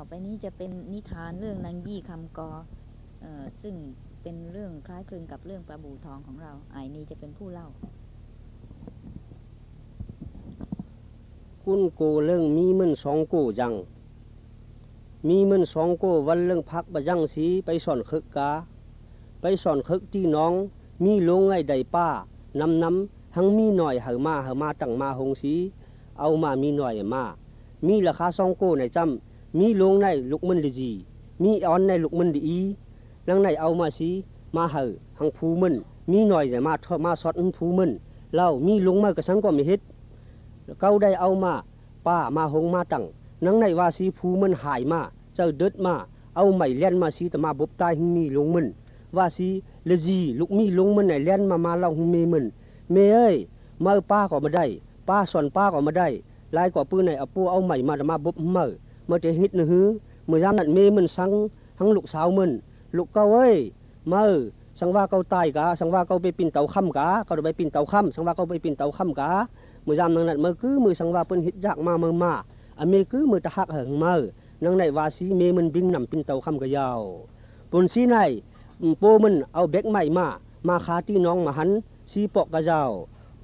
ต่อไปนี้จะเป็นนิทานเรื่องนางยี่คำกอซึ่งเป็นเรื่องคล้ายคลึงกับเรื่องปลาบูทองของเราไอ้นี่จะเป็นผู้เล่าคุณโกเรื่องมีมันสองโกจังมีมันสองโกวันเรื่องพักบะจังสีไปสอนคึกกาไปสอนคึกที่น้องมีลงไอ้ใดป้านำทั้งมีหน่อยเหอมาตั้งมาหงสีเอามามีหน่อยมามีราคาสองโกในจำมีลงในลูกมันดีจีมีอ่อนในลูกมันดีนังในเอามาสีมาเหอหังผูมันมีหน่อยแต่มาสอดผูมันเล่ามีลงมากระสังก็ไม่เฮ็ดเก้าได้เอามาป้ามาหงมาตั้งนังในว่าสีผูมันหายมาเจ้าเด็ดมาเอาไม่เล่นมาสีแต่มาบบตายหึงมีลงมันว่าสีเลจีลูกมีลงมันไหนเล่นมาเล่าหึงเมมันเมเอ้ยมาป้าก็มาได้ป้าสอนป้าก็มาได้ลายกว่าปืนไหนเอาปูเอาใหม่มาแต่มาบบมาจะฮิตนะฮือเมื่อยามนั้นเมมันสังทั้งลูกสาวมันลูกเก้าเอ้ยมาสังว่าเก้าตายกะสังว่าเก้าไปปิ่นเตาค่ำกะเขาไปปิ่นเตาค่ำสังว่าเก้าไปปิ่นเตาค่ำกะมือยามนั้นมือคือมือสังว่าเปิ้นฮิตจากมาอันเมคือมือตะหักเหิงมือนังในวาสีเมมันบิงนำปิ่นเตาค่ำกะยาวปุ่นสีในโปมันเอาเบ็กใหม่มาคาที่น้องมาหันสีปอกกะเจ้า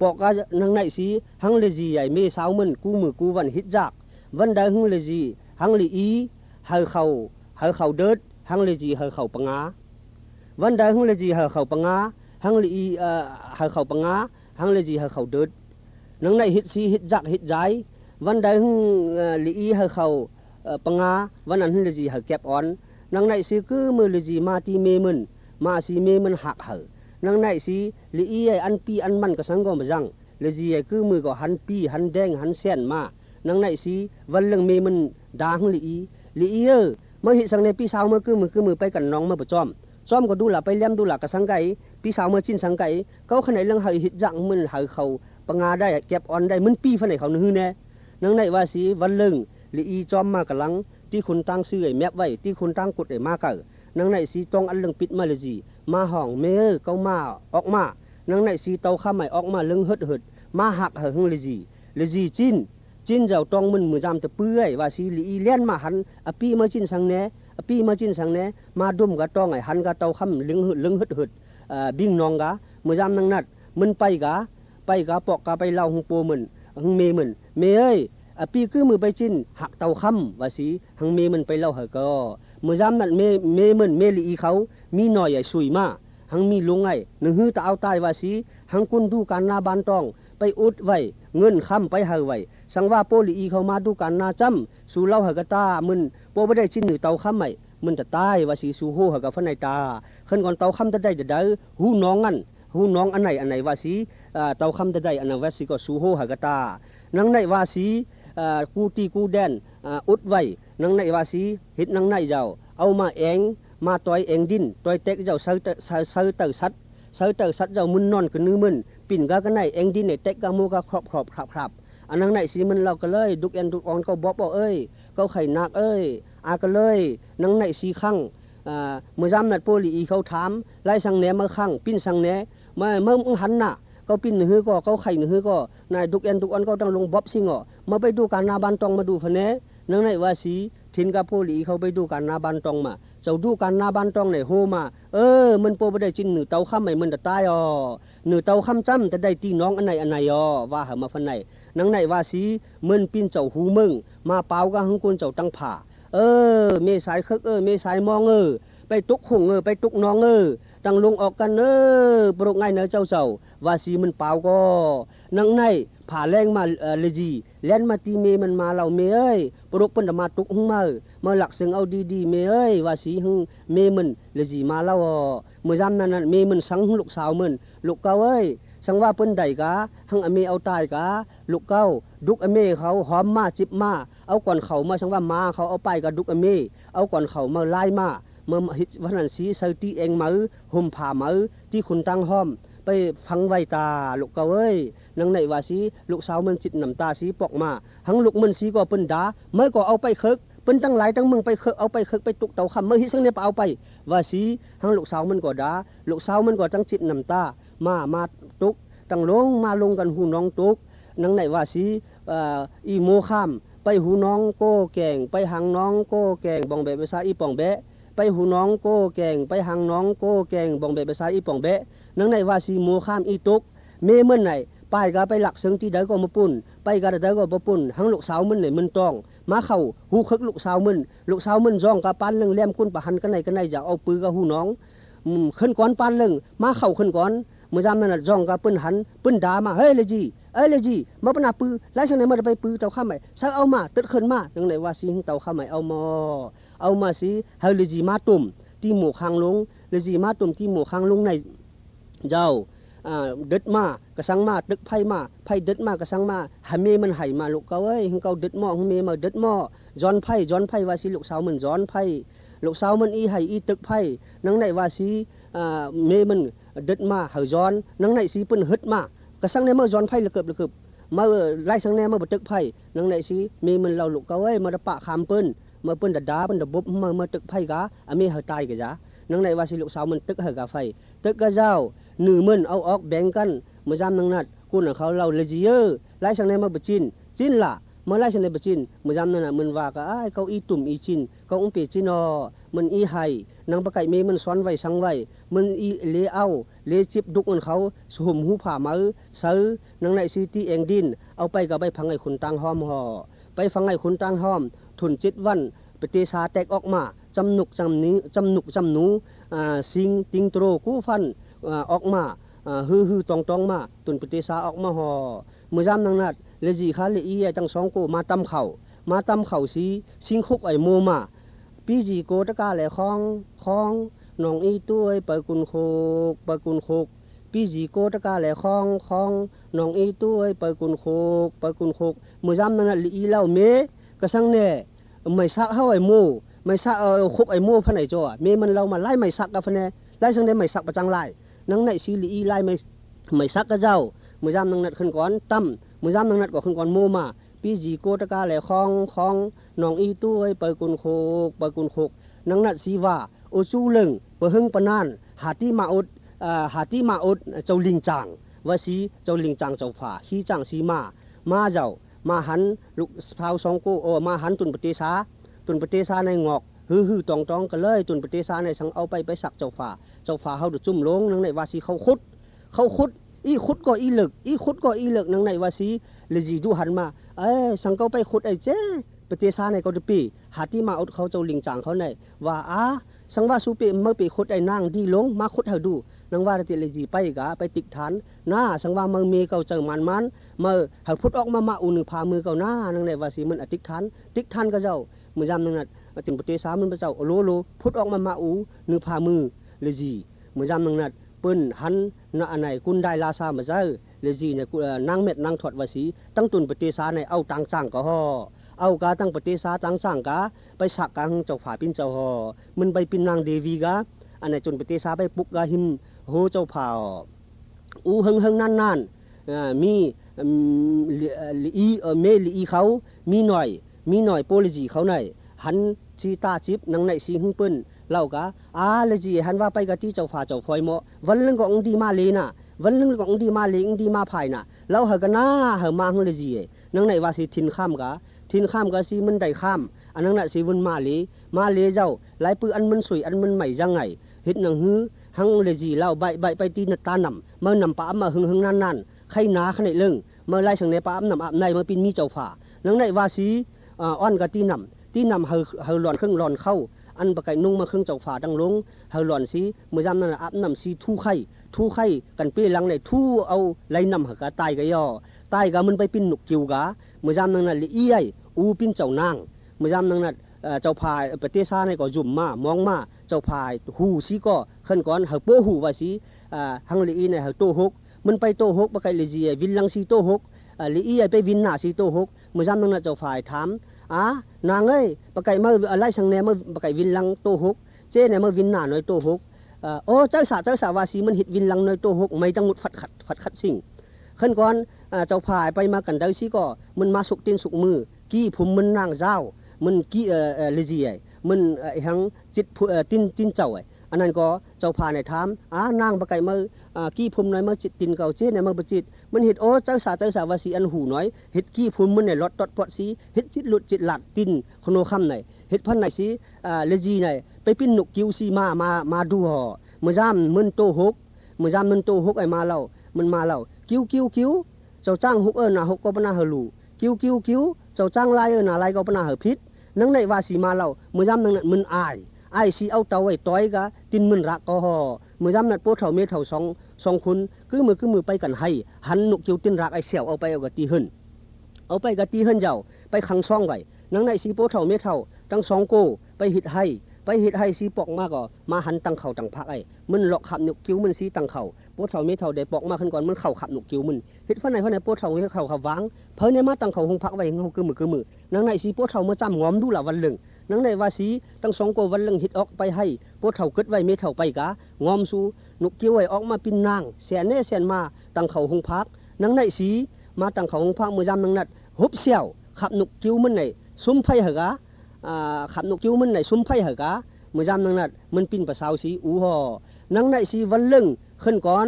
ปอกกะนังในสีหังเลจีใหญ่เมสาวมันกูมือกูวันฮิตจากวันใดหังเลจีหังลีอีเฮาเขาเดิดหังเลจีเฮาเขาปังาวันใดหังเลจีเฮาเขาปังาหังลีอีเฮาเขาปังาหังเลจีเฮาเขาเดิดนังในฮิตสีฮิตจักฮิตใจวันใดหังลีอีเฮาเขาปังาวันนั้นหังเลจีเฮาแก็บอ่อนนังในสีคือมือเลจีมาตีเมมันมาสีเมมันหักเฮานังในสีลีอีอันปีอันมันก็สังก็มาจังเลจีคือมือก็หันปีหันแดงหันเส้นมานังในสีวันเรื่องเมมันด่าหังลีอีเมื่อหิสังในพี่สาวเมื่อคือมือไปกันน้องเมื่อประจอมก็ดูหล่ะไปเลี้ยมดูหล่ะกระสังไก่พี่สาวเมื่อจิ้นสังไก่เขาขนาดเรื่องหหิจังมันเขาปังงาได้เก็บอ่อนได้มันปีฝันไหนเขาหนึ่งแน่นังในว่าสีวันเรื่องลีจอมมากระลังที่คุณตั้งซื้อไอ้แมบไว้ที่คุณตั้งกดไอ้มาเก่านังในสีต้องอันเรื่องปิดมาเลยจีมาห้องเมอเขามาออกมานังในสีเตาข้ามใหม่ออกมาเรื่องเฮิดมาหักเหิงเลยจีจิ้นเจ้าตองมันมือจำแต่เปื่อยว่าสีลีเลี้ยนมาหันอปีมาจิ้นสังแหน่มาดุมกะตองไอ้หันกะเตาคำเลึงหึดบิ่งนองกะมือจำนังนัดมันไปกะปอกกะไปเล่าหงโปมันหงเมมันเมเอ้ยอปีคือมือไปจิ้นหักเตาคำว่าสีหงเมมันไปเล่าเหอะก็มือจำนัดเมมันเมลีเขามีหน่อยใหญ่สุยมาหังมีลงไงหนึ่งหื้อตาเอาตายว่าสีหังกุนดูการนาบานตองไปอุดไว้เงินค้ำไปเฮาไว้สังว่าโปลีเขามาดูกันนาจำสู่เล่าหากตามันโปไม่ได้ชิ้นหนึ่งเตาค้ำใหม่มันจะตายว่าสีสู่โหหากฟันในตาขึ้นก่อนเตาค้ำจะได้จะได้หูน้องอันไหนว่าสีเตาค้ำจะได้อันนั้นว่าสีก็สู่โหหากตานังในว่าสีกูตีกูแดนอุดไว้นังในว่าสีเห็ดนังในเจ้าเอามาเองมาต่อยเองดินต่อยเต็กเจ้าเสือเตอสัตเจ้ามุนนอนกันนื้อมันปิ่นกะกันในเองดินในเต็กกะมูกะครอบอันนั้นไหนสิมันเราก็เลยดุกแอนดุกออนก็บอกเอ้ยก็ไข่นักเอ้ยอาก็เลยนังไหนสีข้างเมื่อจำนัดโปลีเขาถามไล่สังแหนมาข้างปิ้นสังแหนมาเมื่อหันน่ะก็ปิ้นหนึ่งก็ไข่หนึ่งก็นายดุกแอนดุกออนก็ต้องลงบ๊อบซิงอ่ะมาไปดูการนาบันตองมาดูพะเนนังไหนว่าสีทินกับโปลีเขาไปดูการนาบันตองมาเจ้าดูการนาบันตองไหนโฮมามันโปไม่ได้จินหนึ่งเตาข้ามใหม่มันจะตายอ่ะหนึ่งเตาข้ามจ้ำจะได้ตีน้องอันไหนอ่ะว่าหามาฟันไหนนังไหนว่าสีมันปิ้นเจ้าหูมึงมาเปล่าก็หังกุนเจ้าตั้งผ่าเมสายคึกเมสายมองไปตุกหงไปตุกน้องตั้งลงออกกันปลุกไงเนอเจ้าว่าสีมันเปล่าก็นังไหนผ่าแรงมาเลจีเล่นมาตีเมมันมาเราเมปลุกเปิ้นมาตุกหงมาหลักเสียงเอาดีเมว่าสีหงเมมันเลจีมาเราเมื่อจำนั้นเมมันสังลูกสาวมันลูกเก้าสังว่าเปิ้นใดกะหังอเมเอาตายกะลูกเก้าดุกอเมเขาหอมมาจิบมาเอาก่อนเขามาสังว่ามาเขาเอาไปกะดุกอเมเอาก่อนเขามาไล่มาเมื่อฮิตวันนั้นสีใส่ตีเองมาห่มผ้ามาที่คุณตั้งห้อมไปฟังไว้ตาลูกเก้านังในว่าสีลูกสาวมันจิตน้ำตาสีปอกมาหังลูกมันสีก็เปิ้นด่าเมื่อก็เอาไปคึกเปิ้นตั้งหลายตั้งมึงไปคึกเอาไปคึกไปตุกเตาคำเมื่อฮิตสังเนี่ยเอาไปว่าสีหังลูกสาวมันก็ด่าลูกสาวมันก็ตั้งจิตน้ำตามาตุกตั้งลงกันหูน้องตุกนังไหนว่าสีอีโมข้าม ไปหูน้องโก้แกงไปหังน้องโก้แกงบองเบะภาษาอีป่องเบะไปหูน้องโก้แกงไปหังน้องโก้แกงบองเบะภาษาอีป่องเบะนังในว่าสีหมูข้ามอีตุกเมเมื่อไหนป้ายก็ไปหลักเสียงที่ใดก็มาปุ่นไปก็ใดก็มาปุ่นหังลูกสาวมันไหนมันต้องมาเข้าหูคึกลูกสาวมันจ้องกับปั้นเรื่องแหลมคุณประหันกันไหนจะเอาปืนกับหูน้องขึ้นก้อนปั้นเรื่องมาเข้าขึ้นก้อนเมื่อจำนั้นจ้องกับปืนหันปืนด่ามาเฮ้ยเลยจีมาปนาปืนไล่ช่างไหนมาไปปืนเต่าข้ามไหมสักเอามาตึดขึ้นมานังไหนว่าสิเต่าข้ามไหมเอามาสิเฮ้ยเลยจีมาตุ่มที่หมู่คางลงเลยจีมาตุ่มที่หมู่คางลงในเจ้าดึดมากระสังมาดึกไพ่ดึดมากระสังมาหาเมมันไห่มาลูกเขาหิงเขาดึดหม้อหิงเมมาดึดหม้อย้อนไพ่ว่าสิลูกสาวมันย้อนไพ่ลูกสาวมันอีไห่อีตึกไพ่นังไหนว่าสิเมมันดึดมาหาย้อนนังไหนสิเป็นฮึดมากระสังเนี่ยมาย้อนไพ่ละเกือบมาไล่สังเนี่ยมาบตึกไพ่นังไหนสิเมมันเราลูกเขามาดปะคำเปิ้นมาเปิ้นดัดดาเปิ้นดับบบมาตึกไพ่กะเมหาตายกะจ้านังไหนว่าสิลูกสาวมันตึกหากาไฟตึกกะเจ้าหนึ่งมันเอาออกแบ่งกันมาจำนังนัดกูน่ะเขาเราเลยจีเยอไล่ช่างในมาบจินละมาไล่ช่างในบจินมาจำนั่นน่ะมันว่าก็เขาอีตุ่มอีจินเขาอุ้งเปียจินอมันอีไห้นางปะไก่เมมันซ้อนไว้สังไว้มันอีเลเอาเลจิบดุกมันเขาสวมหูผ่ามือซื้อนางในซีตีเองดินเอาไปกับไปพังไอ้คนตังห้อมห่อไปฟังไอ้คนตังห้อมทุน7 วันปฏิสาแตกออกมาจำหนุกจำหนูสิงติงโตรกู้ฟันออกมาฮือตองมาตุนปฏิสาออกมาห่อเมื่อจำนังนัดเลจีคาเลอีจังสองโกมาตำเข่าสีสิงคุกไอโมมาปีจีโกตะกาแหล่คองน้องอีตัวเปิดกุนโคกปีจีโกตะกาแหล่คองน้องอีตัวเปิดกุนโคกเมื่อจำนังนัดเลอีเล่าเมกระสังเน่ไม่ซักเฮาไอโมไม่ซักคุกไอโมพันไอจ่อเมมันเรามาไล่ไม่ซักกับพันเน่ไล่สังเน่ไม่ซักประจังไล่นังในซีลีไล่ไม่ซักกระเจ้าเมื่อจำนังนัดขึ้นก่อนตั้มเมื่อจำนังนัดก็ขึ้นก่อนโมมาปีจีโกตะกาแหล่คองน้องอีตู้ให้เปิดกุนโคกนังนัดซีว่าโอจูเลิงเปิดหึงปนานหาที่มาอดเจ้าลิงจางว่าซีเจ้าลิงจางเจ้าฝ่าขี้จางซีมาเจ้ามาหันลูกสาวสองโกมาหันตุนปฏิสาในงอกฮือตองกันเลยตุนปฏิสาในสังเอาไปสักเจ้าฝ่าเฮาดุจุ่มลงนังในว่าสีเขาขุดอีขุดก็อีเหลึกนังในว่าสีเลยจีดูหันมาสังเขาไปขุดไอ้เจ้ปฏิสาในก็จะปีหาที่มาอดเขาเจ้าลิงจางเขาในว่าสังว่าสูปีเมื่อปีขุดไอ้นางดีลงมาขุดเฮาดูนังว่าติเลยจีไปติกฐานสังว่าเมืองเมเก่าเจังมันเมื่อเฮาพุดออกมาอุนึพามือเก่านังในว่าสีมันติกฐานก็เจ้าเมื่อจำนังนั้นถึงปฏิสามันพระเจ้าโลพุดออกมาอูนึพามือเลยจีเมื่อจำนังนั้นเปิ้นหันอันไหนกุนได้ลาซามาเจอเลยจีเนี่ยนางเม็ดนางถอดวาสีตั้งตุนปฏิสาในเอาตังจ่างก็ห่อเอากาตั้งปฏิสาตังจ่างกาไปสักกังเจ้าฝ่าปินเจ้าห่อมันไปปินนางเดวีกาอันไหนจนปฏิสาไปปุกกาหิมโหเจ้าผ่าหึงนั่นมีลีเมลีเขามีหน่อยโปลิจีเขาหน่อยหันชีตาจิบนังในสีหึงเปิ้นเล่ากะเลยจีหันว่าไปกะที่เจ้าฝ่าเจ้าพลอยโมวันเรื่องของดีมาเลยนะวันเรื่องของดีมาเลยดีมาภายนะเราหากะหามาหึงเลยจีนังในว่าสิทินข้ามกะสีมันได้ข้ามอันนั้นน่ะสิวนมาเลยเจ้าหลายปืออันมันสวยอันมันใหม่จังไงเฮ็ดนังหังเลยจีเล่าใบไปตีนตานำเมื่อนำปะมาหึงนั่นใครหนาขนาดเรื่องเมื่อไล่สังในปะนำอาบในเมื่อปีนมีเจ้าฝ่านังในว่าสีอ้อนกะตีนำเฮาหลอนเครื่องหลอนเข้าอันปะไก่นุ่งมาเครื่องเจ้าฝ่าดังลงเฮาหลอนสีเมื่อจำนั้นอาบน้ำสีทู่ไข่กันเปี้ยหลังในทู่เอาไหลน้ำหากะตายกะย่อตายกะมันไปปิ้นหนุกจิวกะเมื่อจำนั้นละเอียอูปิ้นเจ้านางเมื่อจำนั้นเจ้าพายปฏิสาในก็จุ่มมามองมาเจ้าพายหูสีก็ขึ้นก่อนเฮาโป้หูว่าสีหังละอีในเฮาโตหกมันไปโตหกปะไก่เลยจีวินลังสีโตหกละอีไปวินหน้าสีโตหกเมื่อจำนั้นเจ้าพายถามนางปะไก่มาไล่สังแนมาปะไก่วินลังโตหกเจ้เนี่ยมาวินหน้าหน่อยโตหกเจ้าสาวาสีมันหิดวินลังหน่อยโตหกไม่ต้องงุดฟัดขัดสิ่งขึ้นก่อนเจ้าพายไปมากันได้สิก็มันมาสุกตีนสุกมือกี้ผมมันนางเจ้ามันกี้เลจีมันหังจิตตินเจ้าอันนั้นก็เจ้าพายในถามนางปะไก่มา กี้พุ่มน้อยมาจิตตินเก่าเจ้เนี่ยมาบจิตมันเห็ดโอ้เจ้าสาวาสีอันหูน้อยเห็ดกี้พุ่มมันเนี่ยลดตดปอดสีเห็ดจิตหลุดจิตหลัดตินขโนค่ำไหนเห็ดพันไหนสีเลจีไหนไปปิ้นหนุกกิ้วสีมาดูห่อเมื่อจ้ำมันโตหกเมื่อจ้ำมันโตหกไอมาเล่ามันมาเล่ากิ้วเจ้าจ้างหกนาหกก็ปนาเหลูกิ้วเจ้าจ้างลายนาลายก็ปนาเหพิษนังในว่าสีมาเล่าเมื่อจ้ำนังนั้นมันอายสีเอาเตาไว้ต้อยกะตินมันรักก็ห่อเมื่อจ้ำนั้นโป้เท่าเมเท่าสองคนคือมือไปกันให้หันหนุกกิ้วตินรักไอเสี่ยวเอาไปเอากะตีหึ่นเอาไปกะตีหึ่นเจ้าไปขังซ่องไว้นังในสีโป้เท่าเมเท่าตั้งสองโกไปหิดให้สีปอกมากก็มาหันตั้งเข่าตั้งพักไอ้มันหลอกขับหนุกกิ้วมันสีตั้งเข่าโป้เท่าเมเท่าได้ปอกมาขึ้นก่อนมันเข่าขับหนุกกิ้วมันเฮ็ดฟันในโป้เท่าเข่าขับวางเพอในมาตั้งเข่าหงพักไว้เงาคือมือนังในสีโป้เท่าเมื่อจำงอมดูละวันลึงนังในว่าสีตั้งสองโกวันลึงหิดออกไปให้โป้เท่าเกิดไว้เมเท่าไปกะงอมสู้หนุกกิ้วไว้ออกมาปินนางแสนแสนมาตั้งเข่าหงพักนังในสีมาตั้งเข่าหงพักเมื่อจำนังนัดฮุบเสี่ยวขับหนุกกิ้วมันในซุ้มไผ่เหรอขับนกกิ้วมันในซุ้มไผ่เหรอกะเมื่อจำนังนัดมันปินประสาวสีอูห่อนังในสีวันลึงขึ้นก่อน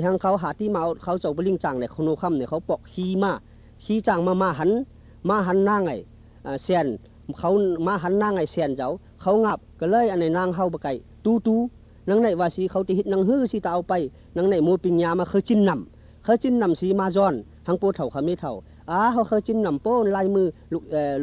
ทางเขาหาที่มาเขาเจ้าบลิงจังเนี่ยเขาโนค่ำเนี่ยเขาปอกขี่จังมาหันนางไงเสียนเขามาหันนางไงเสียนเจ้าเขางับก็เลยอันในนางเฮาบะไก่ตูนังในว่าสีเขาติหิดนังฮื้อสีตาเอาไปนังในโมปิญญามาเคยจิ้นนำสีมาจอนทางโปเถ่าเขาไม่เถ่าเขาเคยจิ้นนำโป้ลายมือ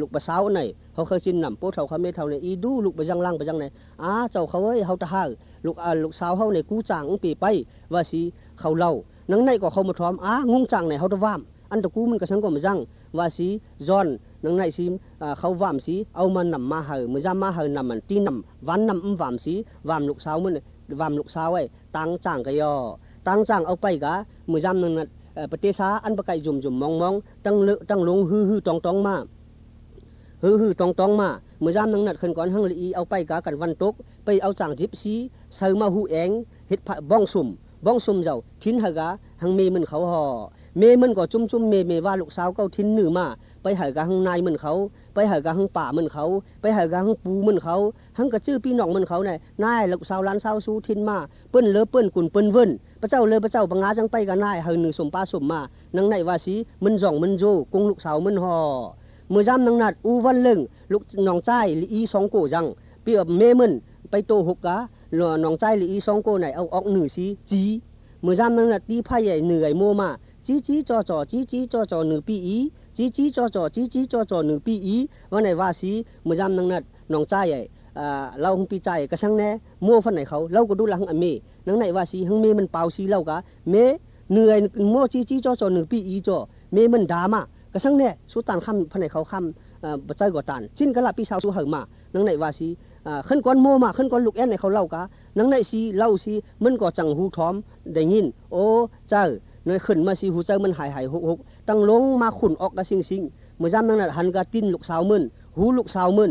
ลูกปะสาวไหนเขาเคยจิ้นนำโป้เถ่าเขาไม่เถ่าในอีดูลูกปะจังล่างปะจังไหนเจ้าเขาเอ้ยเขาตะห่าลูกสาวเขาในกู้จางปีไปว่าสีเขาเล่านังในก็เขามาทอมงงจังไหนเขาตะว่ามอันตะกู้มันกระชังก็มาจังว่าสีจอนนังในสีเขาว่ามสีเอามานำมาเหมือนจะมาเหนำมันตีนำวันนำว่ามสีว่ามลูกสาวมันว่ามลูกสาวไว้ตั้งจางก็ย่อตั้งจางเอาไปกะเหมือนจำนังนั้นปฏิสาอันปะไก่จุ่มมองตั้งลงฮือตองมาฮือตองมาเมื่อจำนังนัดขึ้นก่อนหังลีเอาไปกะกันวันตกไปเอาจางจิบสีใส่มาหูเองเฮ็ดบ้องสุ่มเจ้าทิ้นหากะหังเมมันเขาห่อเมมันก็จุ่มเมว่าลูกสาวเก้าทิ้นหนือมาไปหากะหังนายมันเขาไปหากะหังป่ามันเขาไปหากะหังปูมันเขาหังกะชื่อพี่น้องมันเขาเนี่ยนายลูกสาวล้านสาวสู้ทิ้นมาเปิ้นเลอเปิ้นกุนเปิ้นเวิ้นพระเจ้าเลยพระเจ้าบังอาจังไปกันนายเฮาหนึ่งสมป้าสมมานังในว่าสีมันจ่องมันโจกงลูกสาวมันห่อเมื่อจำนังนัดอูวันเลิงลูกน้องใจลีสองโกจังเปียบเมมันไปโตหกกะน้องใจลีสองโกไหนเอาออกหนึ่งสีจีเมื่อจำนังนัดตีไพ่ใหญ่เหนื่อยโมมาจีจ่อหนึ่งปีอีจีจ่อหนึ่งปีอีวันไหนว่าสีเมื่อจำนังนัดน้องใจใหญ่เราหงปีใจกระชังแน่โม่ฟันไหนเขาเราก็ดูหลังอเมนังไหนว่าสีหังเมมันเป่าสีเล่ากะเมเหนื่อยโม่จีจ่อหนึ่งปีอีจ่อเมมันดามากระชังแน่สุตานคำพันไหนเขาคำบัจจัยก่อตานจิ้นกะละปีชาวสุเหมานังไหนว่าสีขึ้นก้อนโม่มาขึ้นก้อนลูกแอนไหนเขาเล่ากะนังไหนสีเล่าสีมันก็จังหูท้อมได้ยินโอ้เจ้าเนยขึ้นมาสีหูเจ้ามันหายหกตั้งลงมาขุนออกกะซิงเมื่อจำนังนั้นหันกะติ้นลูกสาวมึนหูลูกสาวมึน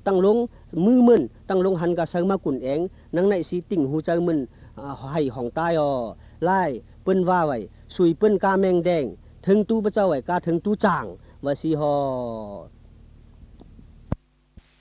ตั้งลงมือมึนตั้งลงหันกะเซิงมากุ่นเองนังในสีติ่งหูเจ้ามึนให้ห้องตายไล่เปิ้นว่าไว้สุยเปิ้นกาแมงแดงถึงตู้พระเจ้าไว้กาถึงตู้จางว่าสีหอ